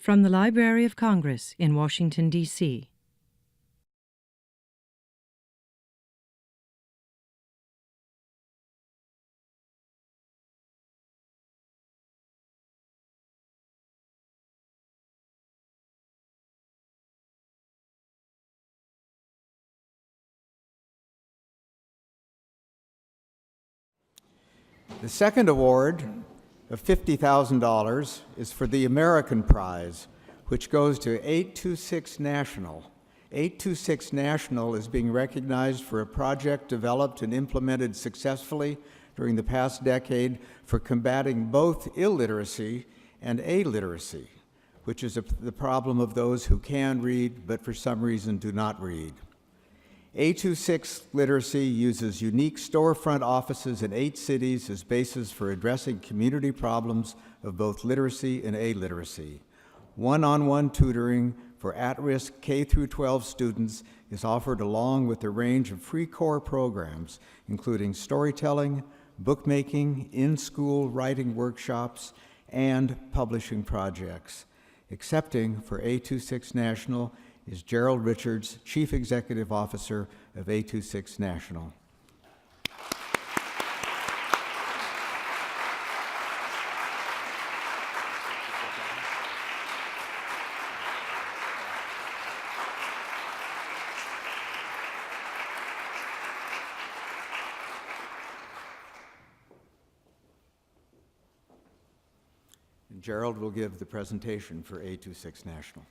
From the Library of Congress in Washington, D.C. The second award of $50,000 is for the American Prize, which goes to 826 National. 826 National is being recognized for a project developed and implemented successfully during the past decade for combating both illiteracy and illiteracy, which is the problem of those who can read but for some reason do not read. 826 Literacy uses unique storefront offices in 8 cities as basis for addressing community problems of both literacy and illiteracy. One-on-one tutoring for at-risk K-12 students is offered along with a range of free core programs, including storytelling, bookmaking, in-school writing workshops, and publishing projects. Accepting for 826 National is Gerald Richards, Chief Executive Officer of 826 National. And Gerald will give the presentation for 826 National.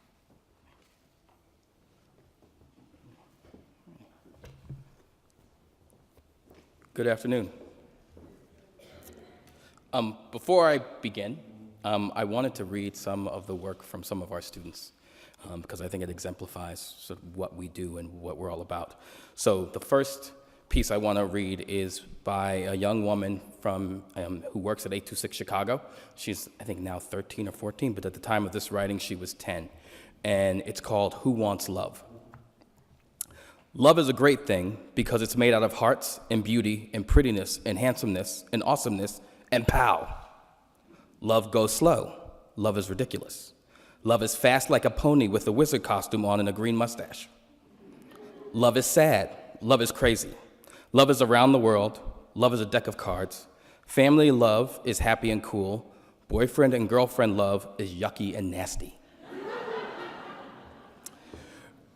Good afternoon. Before I begin, I wanted to read some of the work from some of our students because I think it exemplifies sort of what we do and what we're all about. So the first piece I want to read is by a young woman from who works at 826 Chicago. She's, I think, now 13 or 14, but at the time of this writing, she was 10. And it's called Who Wants Love? Love is a great thing because it's made out of hearts and beauty and prettiness and handsomeness and awesomeness and pow. Love goes slow. Love is ridiculous. Love is fast like a pony with a wizard costume on and a green mustache. Love is sad. Love is crazy. Love is around the world. Love is a deck of cards. Family love is happy and cool. Boyfriend and girlfriend love is yucky and nasty.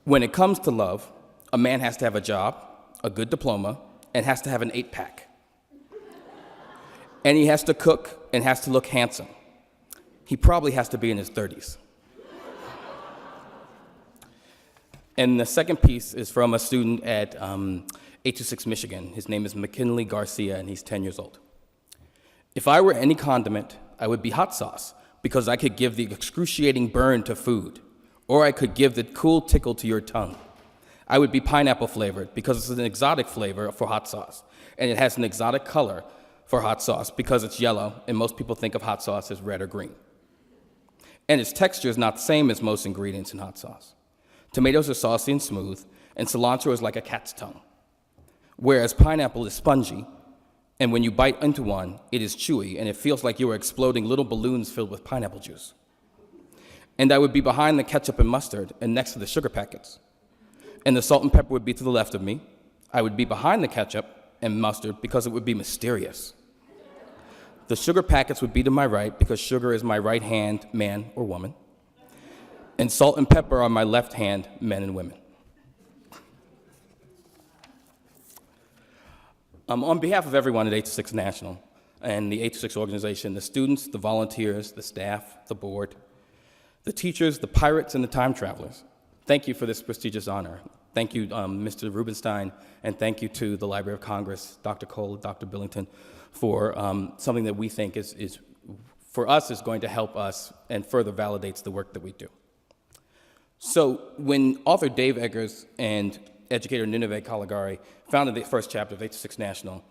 When it comes to love, a man has to have a job, a good diploma, and has to have an 8-pack. And he has to cook and has to look handsome. He probably has to be in his 30s. And the second piece is from a student at 826 Michigan. His name is McKinley Garcia, and he's 10 years old. If I were any condiment, I would be hot sauce, because I could give the excruciating burn to food, or I could give the cool tickle to your tongue. I would be pineapple flavored because it's an exotic flavor for hot sauce, and it has an exotic color for hot sauce because it's yellow, and most people think of hot sauce as red or green. And its texture is not the same as most ingredients in hot sauce. Tomatoes are saucy and smooth, and cilantro is like a cat's tongue, whereas pineapple is spongy, and when you bite into one, it is chewy, and it feels like you are exploding little balloons filled with pineapple juice. And I would be behind the ketchup and mustard and next to the sugar packets. And the salt and pepper would be to the left of me. I would be behind the ketchup and mustard because it would be mysterious. The sugar packets would be to my right because sugar is my right hand, man or woman. And salt and pepper are my left hand, men and women. On behalf of everyone at 826 National and the 826 organization, the students, the volunteers, the staff, the board, the teachers, the pirates, and the time travelers, thank you for this prestigious honor. Thank you, Mr. Rubenstein, and thank you to the Library of Congress, Dr. Cole, Dr. Billington, for something that we think is for us, is going to help us and further validates the work that we do. So when author Dave Eggers and educator Nineveh Caligari founded the first chapter of 826 National,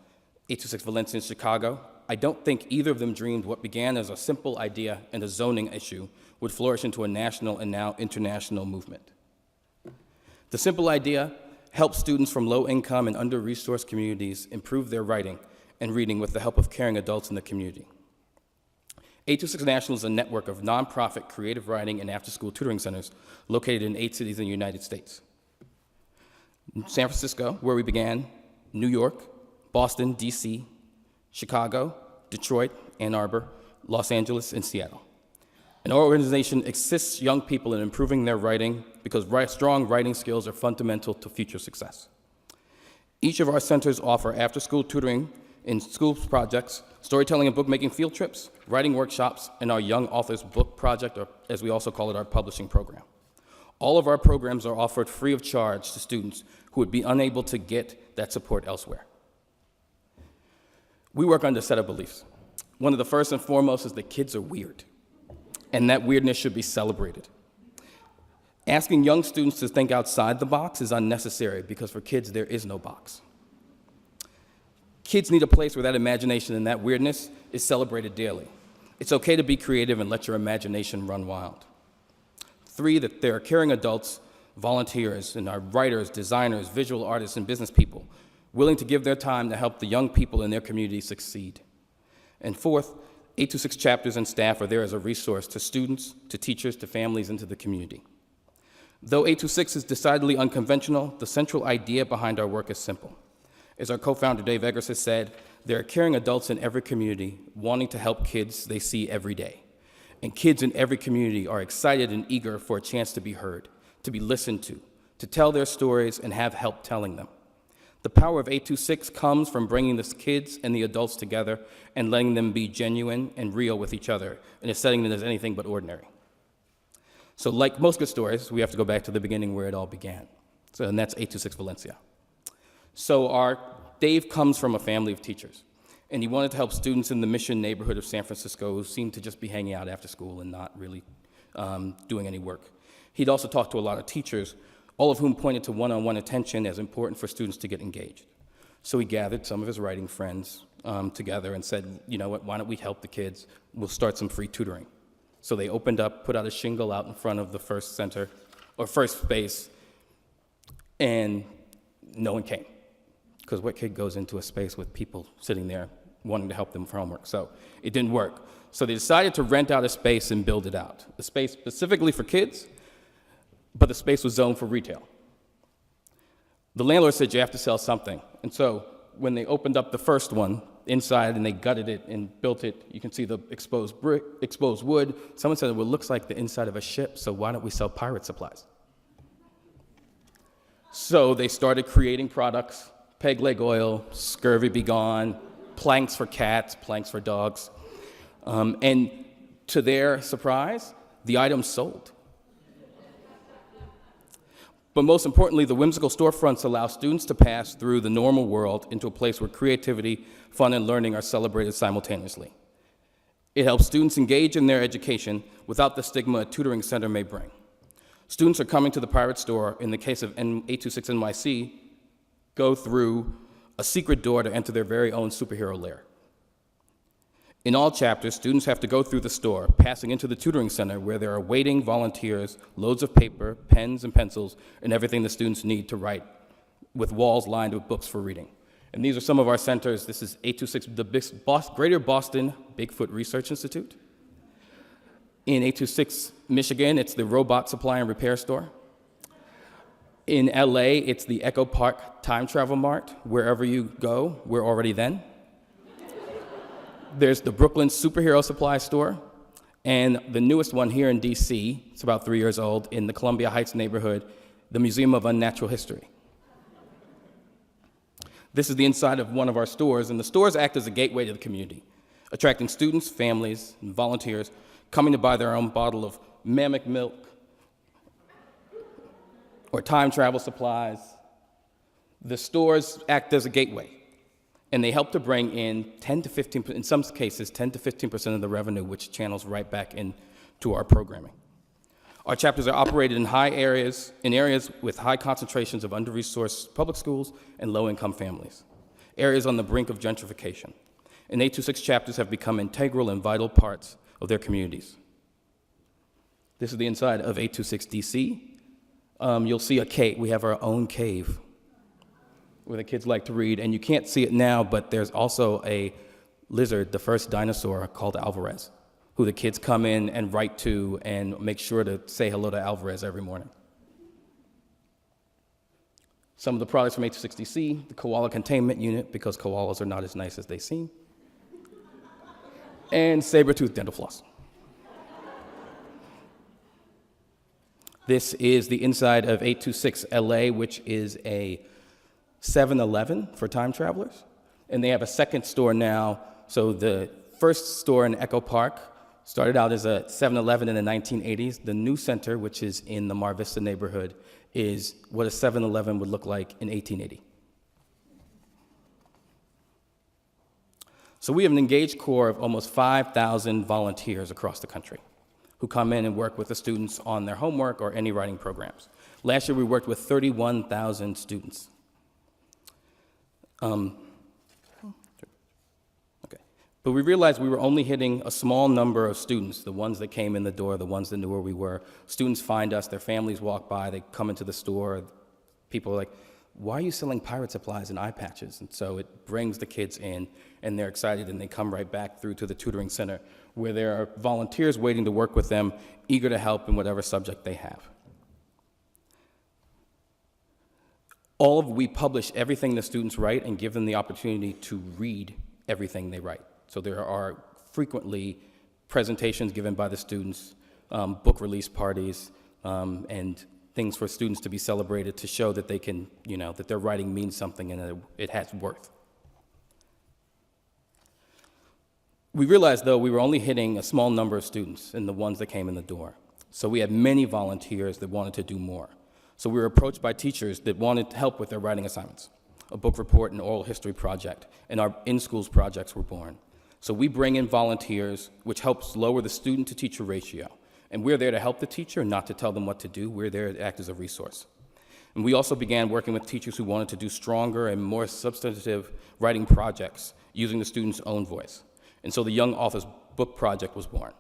826 Valencia in Chicago, I don't think either of them dreamed what began as a simple idea and a zoning issue would flourish into a national and now international movement. The simple idea helps students from low-income and under-resourced communities improve their writing and reading with the help of caring adults in the community. 826 National is a network of nonprofit creative writing and after-school tutoring centers located in 8 cities in the United States. San Francisco, where we began, New York, Boston, DC, Chicago, Detroit, Ann Arbor, Los Angeles, and Seattle. And our organization assists young people in improving their writing because strong writing skills are fundamental to future success. Each of our centers offer after-school tutoring in school projects, storytelling and bookmaking field trips, writing workshops, and our Young Authors Book Project, or as we also call it, our publishing program. All of our programs are offered free of charge to students who would be unable to get that support elsewhere. We work under a set of beliefs. One of the first and foremost is that kids are weird, and that weirdness should be celebrated. Asking young students to think outside the box is unnecessary because for kids, there is no box. Kids need a place where that imagination and that weirdness is celebrated daily. It's okay to be creative and let your imagination run wild. 3, that there are caring adults, volunteers, and our writers, designers, visual artists, and business people willing to give their time to help the young people in their community succeed. And 4th, 826 chapters and staff are there as a resource to students, to teachers, to families, and to the community. Though 826 is decidedly unconventional, the central idea behind our work is simple. As our co-founder Dave Eggers has said, there are caring adults in every community wanting to help kids they see every day. And kids in every community are excited and eager for a chance to be heard, to be listened to tell their stories and have help telling them. The power of 826 comes from bringing the kids and the adults together and letting them be genuine and real with each other in a setting that is anything but ordinary. So like most good stories, we have to go back to the beginning where it all began. And that's 826 Valencia. So our Dave comes from a family of teachers, and he wanted to help students in the Mission neighborhood of San Francisco who seemed to just be hanging out after school and not really doing any work. He'd also talked to a lot of teachers, all of whom pointed to one-on-one attention as important for students to get engaged. So he gathered some of his writing friends together and said, you know what, why don't we help the kids? We'll start some free tutoring. So they opened up, put out a shingle out in front of the first center, or first space, and no one came. Because what kid goes into a space with people sitting there wanting to help them for homework? So it didn't work. So they decided to rent out a space and build it out. A space specifically for kids, but the space was zoned for retail. The landlord said you have to sell something. And so when they opened up the first one inside and they gutted it and built it, you can see the exposed brick, exposed wood. Someone said, well, it looks like the inside of a ship, so why don't we sell pirate supplies? So they started creating products, peg leg oil, scurvy be gone, planks for cats, planks for dogs. And to their surprise, the items sold. But most importantly, the whimsical storefronts allow students to pass through the normal world into a place where creativity, fun, and learning are celebrated simultaneously. It helps students engage in their education without the stigma a tutoring center may bring. Students are coming to the pirate store, in the case of 826 NYC, go through a secret door to enter their very own superhero lair. In all chapters, students have to go through the store, passing into the tutoring center where there are waiting volunteers, loads of paper, pens and pencils, and everything the students need to write, with walls lined with books for reading. And these are some of our centers. This is 826, the Greater Boston Bigfoot Research Institute. In 826 Michigan, it's the Robot Supply and Repair Store. In LA, it's the Echo Park Time Travel Mart. Wherever you go, we're already then. There's the Brooklyn Superhero Supply Store, and the newest one here in DC, it's about 3 years old, in the Columbia Heights neighborhood, the Museum of Unnatural History. This is the inside of one of our stores, and the stores act as a gateway to the community, attracting students, families, and volunteers coming to buy their own bottle of mammoth milk or time travel supplies. The stores act as a gateway, and they help to bring in 10 to 15%, in some cases, 10 to 15% of the revenue, which channels right back into our programming. Our chapters are operated in areas with high concentrations of under-resourced public schools and low-income families, areas on the brink of gentrification. And 826 chapters have become integral and vital parts of their communities. This is the inside of 826 DC. You'll see a cave. We have our own cave where the kids like to read, and you can't see it now, but there's also a lizard, the first dinosaur, called Alvarez, who the kids come in and write to and make sure to say hello to Alvarez every morning. Some of the products from 826DC, the koala containment unit, because koalas are not as nice as they seem, and saber-tooth dental floss. This is the inside of 826 LA, which is a 7-Eleven for time travelers. And they have a second store now. So the first store in Echo Park started out as a 7-Eleven in the 1980s. The new center, which is in the Mar Vista neighborhood, is what a 7-Eleven would look like in 1880. So we have an engaged core of almost 5,000 volunteers across the country who come in and work with the students on their homework or any writing programs. Last year, we worked with 31,000 students. Okay. But we realized we were only hitting a small number of students, the ones that came in the door, the ones that knew where we were. Students find us, their families walk by, they come into the store. People are like, why are you selling pirate supplies and eye patches? And so it brings the kids in, and they're excited, and they come right back through to the tutoring center, where there are volunteers waiting to work with them, eager to help in whatever subject they have. We publish everything the students write and give them the opportunity to read everything they write. So there are frequently presentations given by the students, book release parties, and things for students to be celebrated to show that they can, that their writing means something and that it has worth. We realized, though, we were only hitting a small number of students and the ones that came in the door. So we had many volunteers that wanted to do more. So we were approached by teachers that wanted help with their writing assignments. A book report and oral history project, and our in-schools projects were born. So we bring in volunteers, which helps lower the student-to-teacher ratio. And we're there to help the teacher, not to tell them what to do. We're there to act as a resource. And we also began working with teachers who wanted to do stronger and more substantive writing projects using the student's own voice. And so the Young Authors Book Project was born.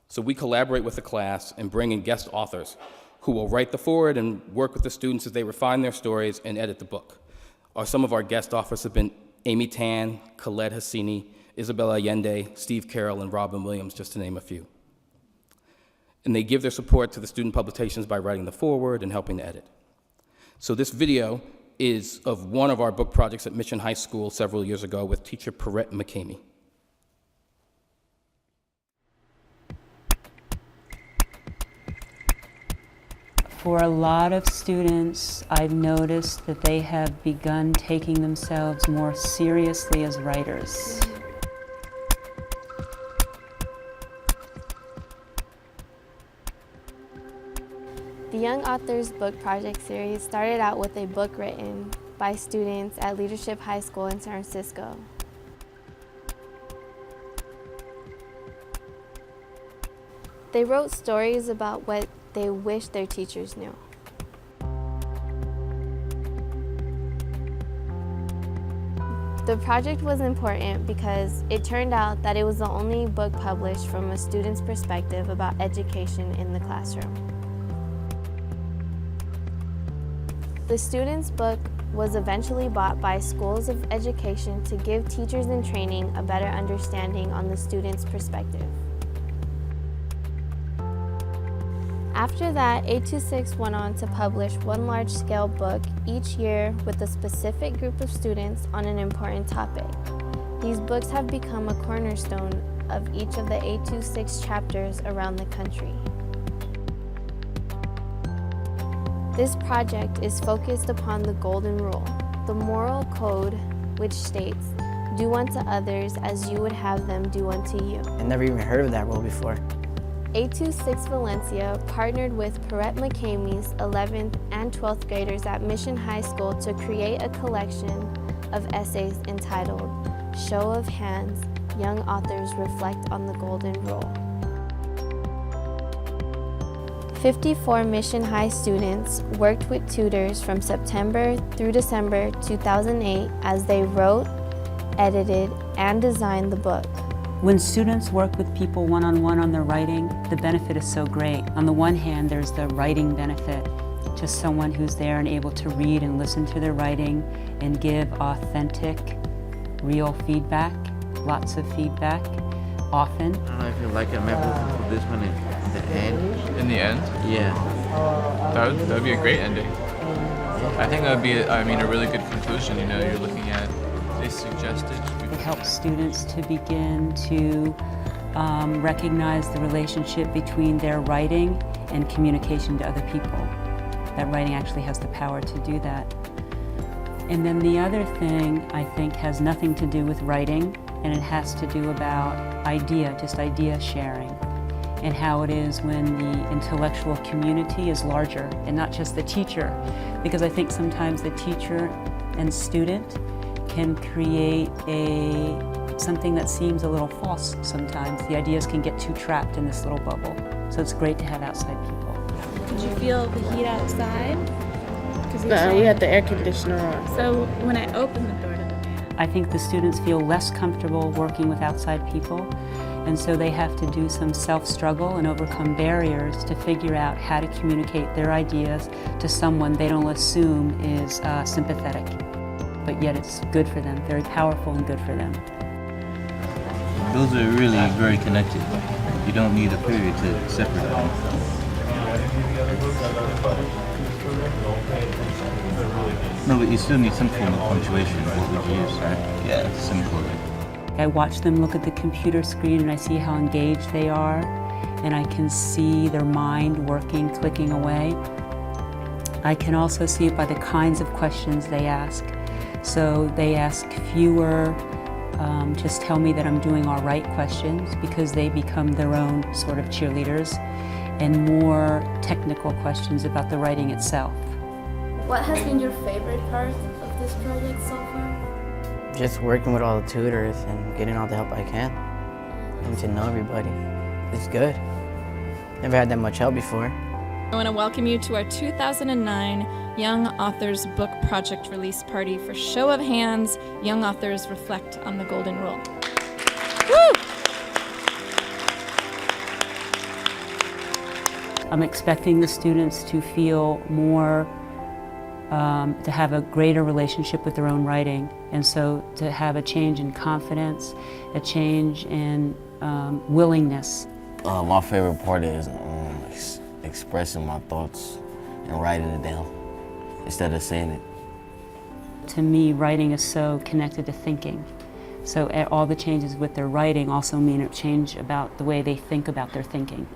So we collaborate with the class and bring in guest authors who will write the foreword and work with the students as they refine their stories and edit the book. Some of our guest authors have been Amy Tan, Khaled Hassini, Isabel Allende, Steve Carroll, and Robin Williams, just to name a few. And they give their support to the student publications by writing the foreword and helping to edit. So this video is of one of our book projects at Mission High School several years ago with teacher Perrette McCamey. For a lot of students, I've noticed that they have begun taking themselves more seriously as writers. The Young Authors Book Project series started out with a book written by students at Leadership High School in San Francisco. They wrote stories about what they wish their teachers knew. The project was important because it turned out that it was the only book published from a student's perspective about education in the classroom. The student's book was eventually bought by schools of education to give teachers in training a better understanding on the student's perspective. After that, 826 went on to publish one large-scale book each year with a specific group of students on an important topic. These books have become a cornerstone of each of the 826 chapters around the country. This project is focused upon the Golden Rule, the moral code which states, "Do unto others as you would have them do unto you." I never even heard of that rule before. 826 Valencia partnered with Perrette McCamey's 11th and 12th graders at Mission High School to create a collection of essays entitled "Show of Hands, Young Authors Reflect on the Golden Rule." 54 Mission High students worked with tutors from September through December 2008 as they wrote, edited, and designed the book. When students work with people one-on-one on their writing, the benefit is so great. On the one hand, there's the writing benefit, just someone who's there and able to read and listen to their writing and give authentic, real feedback, lots of feedback. often. I don't know if you like it. Maybe we can put this one in the end. In the end? Yeah. That would be a great ending. I think that would be, a really good conclusion. You know, you're looking at, they suggested. It helps students to begin to recognize the relationship between their writing and communication to other people. That writing actually has the power to do that. And then the other thing, I think, has nothing to do with writing, and it has to do about idea sharing, and how it is when the intellectual community is larger and not just the teacher. Because I think sometimes the teacher and student can create something that seems a little false sometimes. The ideas can get too trapped in this little bubble. So it's great to have outside people. Did you feel the heat outside? No, we had the air conditioner on. So when I opened the door to the van, I think the students feel less comfortable working with outside people, and so they have to do some self-struggle and overcome barriers to figure out how to communicate their ideas to someone they don't assume is sympathetic. But yet it's good for them, very powerful and good for them. Those are really very connected. You don't need a period to separate them. No, but you still need some form of punctuation. What would you use, right? Yeah, semicolon. I watch them look at the computer screen and I see how engaged they are, and I can see their mind working, clicking away. I can also see it by the kinds of questions they ask. So they ask fewer, just tell me that I'm doing all right questions, because they become their own sort of cheerleaders, and more technical questions about the writing itself. what has been your favorite part of this project so far? Just working with all the tutors and getting all the help I can. Getting to know everybody. It's good. Never had that much help before. I want to welcome you to our 2009 Young Authors Book Project release party. For show of hands, young authors reflect on the Golden Rule. Woo! I'm expecting the students to feel more, to have a greater relationship with their own writing, and so to have a change in confidence, a change in willingness. My favorite part is expressing my thoughts and writing it down instead of saying it. To me, writing is so connected to thinking. So all the changes with their writing also mean a change about the way they think about their thinking.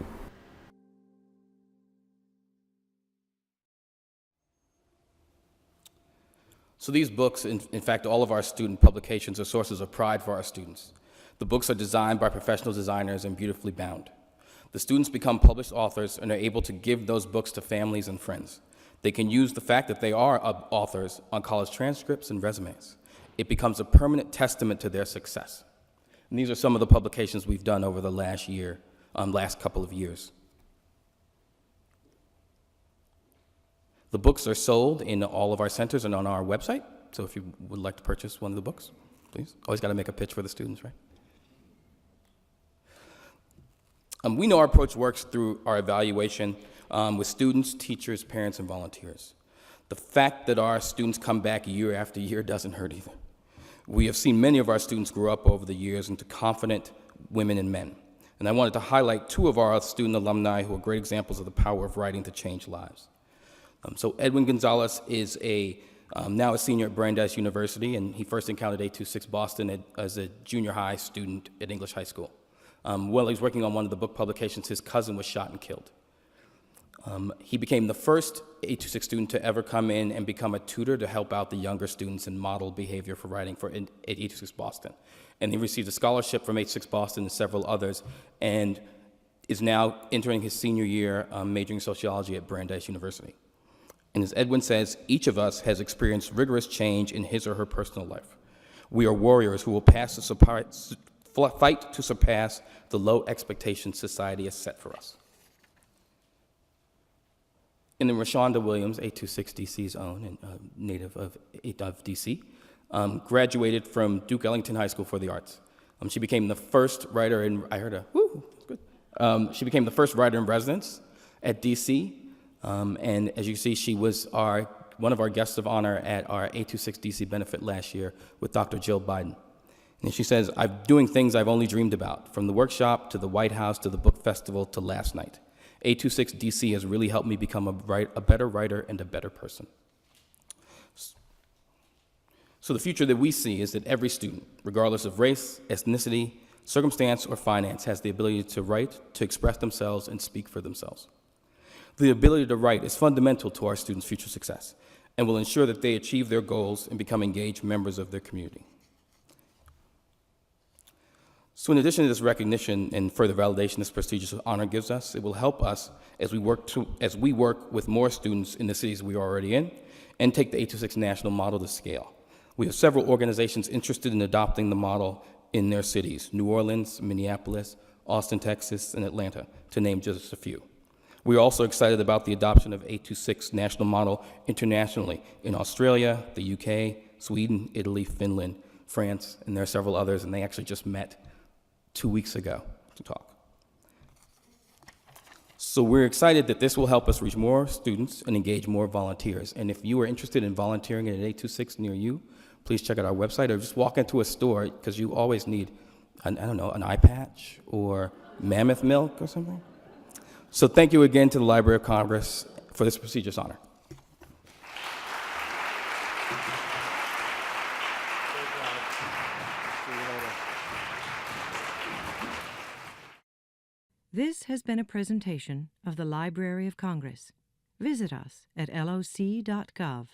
So these books, in fact, all of our student publications are sources of pride for our students. The books are designed by professional designers and beautifully bound. The students become published authors and are able to give those books to families and friends. They can use the fact that they are authors on college transcripts and resumes. It becomes a permanent testament to their success. And these are some of the publications we've done over the last couple of years. The books are sold in all of our centers and on our website, so if you would like to purchase one of the books, please. Always got to make a pitch for the students, right? We know our approach works through our evaluation with students, teachers, parents, and volunteers. The fact that our students come back year after year doesn't hurt either. We have seen many of our students grow up over the years into confident women and men. And I wanted to highlight two of our student alumni who are great examples of the power of writing to change lives. So Edwin Gonzalez is now a senior at Brandeis University, and he first encountered 826 Boston as a junior high student at English High School. While he was working on one of the book publications, his cousin was shot and killed. He became the first 826 student to ever come in and become a tutor to help out the younger students and model behavior for writing at 826 Boston. And he received a scholarship from 826 Boston and several others, and is now entering his senior year majoring in sociology at Brandeis University. And as Edwin says, each of us has experienced rigorous change in his or her personal life. We are warriors who will fight to surpass the low expectations society has set for us. And then Rashonda Williams, 826 DC's own, and native of DC, graduated from Duke Ellington High School for the Arts. She became the first writer in, she became the first writer in residence at DC. And as you see, she was one of our guests of honor at our 826 DC benefit last year with Dr. Jill Biden. And she says, I'm doing things I've only dreamed about, from the workshop to the White House to the book festival to last night. 826 DC has really helped me become a better writer and a better person. So the future that we see is that every student, regardless of race, ethnicity, circumstance, or finance, has the ability to write, to express themselves, and speak for themselves. The ability to write is fundamental to our students' future success and will ensure that they achieve their goals and become engaged members of their community. So in addition to this recognition and further validation this prestigious honor gives us, it will help us as we work with more students in the cities we are already in and take the 826 national model to scale. We have several organizations interested in adopting the model in their cities: New Orleans, Minneapolis, Austin, Texas, and Atlanta, to name just a few. We are also excited about the adoption of 826 national model internationally in Australia, the UK, Sweden, Italy, Finland, France, and there are several others, and they actually just met 2 weeks ago to talk. So we're excited that this will help us reach more students and engage more volunteers. And if you are interested in volunteering at an 826 near you, please check out our website or just walk into a store, because you always need, an eye patch or mammoth milk or something. So thank you again to the Library of Congress for this prestigious honor. This has been a presentation of the Library of Congress. Visit us at loc.gov.